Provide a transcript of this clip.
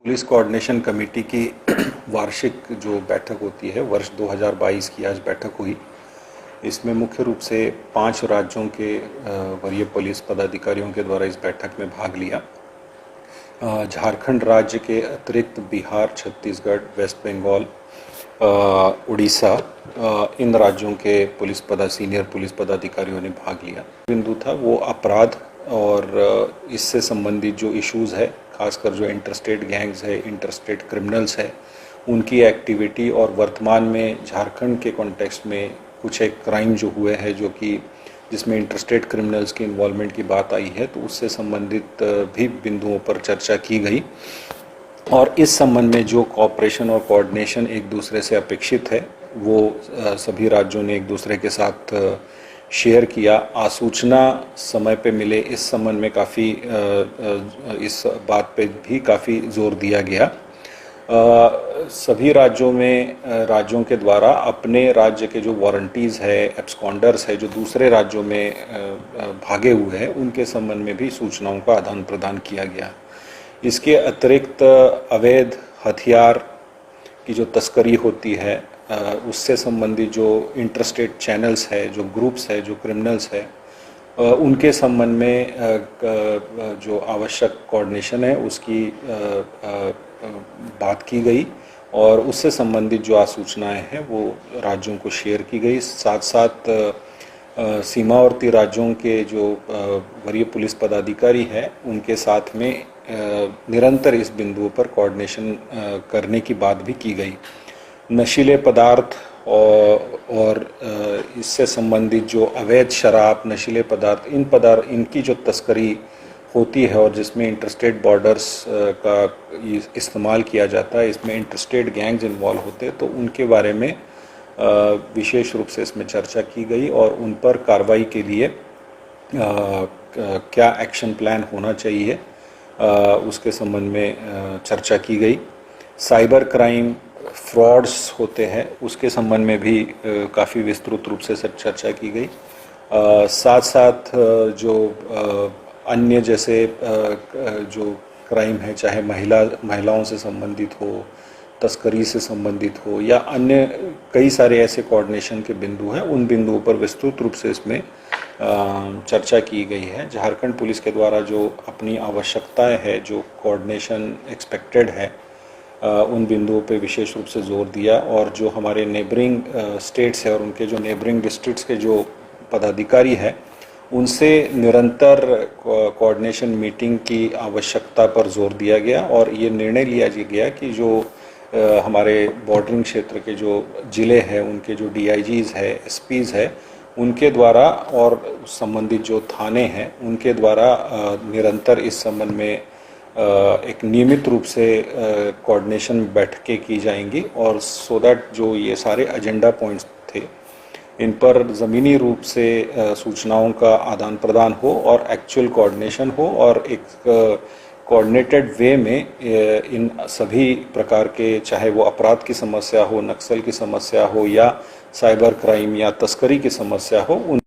Police coordination committee की वार्षिक जो बैठक होती है वर्ष 2022 की आज बैठक हुई। इसमें मुख्य रूप से 5 राज्यों के वरीय पुलिस पदाधिकारियों के द्वारा इस बैठक में भाग लिया। झारखंड राज्य के अतिरिक्त बिहार, छत्तीसगढ़, वेस्ट बंगाल, उड़ीसा, इन राज्यों के सीनियर पुलिस पदाधिकारियों ने भाग लिया। बिंदु था वो अपराध और इससे संबंधित जो इश्यूज़ है, खासकर जो इंटरस्टेट गैंग्स है, इंटरस्टेट क्रिमिनल्स है, उनकी एक्टिविटी और वर्तमान में झारखंड के कॉन्टेक्स्ट में कुछ एक क्राइम जो हुए हैं जो कि जिसमें इंटरस्टेट क्रिमिनल्स की इन्वॉल्वमेंट की बात आई है, तो उससे संबंधित भी बिंदुओं पर चर्चा की गई। और इस संबंध में जो कोऑपरेशन और कोऑर्डिनेशन एक दूसरे से अपेक्षित है वो सभी राज्यों ने एक दूसरे के साथ शेयर किया। आसूचना समय पे मिले, इस संबंध में काफ़ी इस बात पे भी काफ़ी जोर दिया गया। सभी राज्यों के द्वारा अपने राज्य के जो वारंटीज़ है, एब्सकॉन्डर्स है, जो दूसरे राज्यों में भागे हुए हैं, उनके संबंध में भी सूचनाओं का आदान प्रदान किया गया। इसके अतिरिक्त अवैध हथियार की जो तस्करी होती है, उससे संबंधित जो इंटरस्टेट चैनल्स है, जो ग्रुप्स है, जो क्रिमिनल्स है, उनके संबंध में जो आवश्यक कोऑर्डिनेशन है उसकी बात की गई और उससे संबंधित जो आसूचनाएं हैं वो राज्यों को शेयर की गई। साथ साथ सीमावर्ती राज्यों के जो वरीय पुलिस पदाधिकारी हैं उनके साथ में निरंतर इस बिंदुओं पर कोऑर्डिनेशन करने की बात भी की गई। नशीले पदार्थ और इससे संबंधित जो अवैध शराब, नशीले पदार्थ, इनकी जो तस्करी होती है और जिसमें इंटरस्टेट बॉर्डर्स का इस्तेमाल किया जाता है, इसमें इंटरस्टेट गैंग्स इन्वॉल्व होते हैं, तो उनके बारे में विशेष रूप से इसमें चर्चा की गई और उन पर कार्रवाई के लिए क्या एक्शन प्लान होना चाहिए उसके संबंध में चर्चा की गई। साइबर क्राइम, फ्रॉड्स होते हैं, उसके संबंध में भी काफ़ी विस्तृत रूप से चर्चा की गई। साथ साथ जो अन्य जैसे जो क्राइम है, चाहे महिलाओं से संबंधित हो, तस्करी से संबंधित हो या अन्य कई सारे ऐसे कोऑर्डिनेशन के बिंदु हैं, उन बिंदुओं पर विस्तृत रूप से इसमें चर्चा की गई है। झारखंड पुलिस के द्वारा जो अपनी आवश्यकताएं है, जो कोऑर्डिनेशन एक्सपेक्टेड है, उन बिंदुओं पे विशेष रूप से जोर दिया और जो हमारे नेबरिंग स्टेट्स है और उनके जो नेबरिंग डिस्ट्रिक्ट्स के जो पदाधिकारी हैं उनसे निरंतर कोऑर्डिनेशन मीटिंग की आवश्यकता पर जोर दिया गया और ये निर्णय लिया गया कि जो हमारे बॉर्डरिंग क्षेत्र के जो ज़िले हैं उनके जो DIGs है, SPs है, उनके द्वारा और संबंधित जो थाने हैं उनके द्वारा निरंतर इस संबंध में एक नियमित रूप से कोऑर्डिनेशन बैठकें की जाएंगी और सो दैट जो ये सारे एजेंडा पॉइंट्स थे इन पर ज़मीनी रूप से सूचनाओं का आदान प्रदान हो और एक्चुअल कोऑर्डिनेशन हो और एक कोऑर्डिनेटेड वे में इन सभी प्रकार के, चाहे वो अपराध की समस्या हो, नक्सल की समस्या हो या साइबर क्राइम या तस्करी की समस्या हो, उन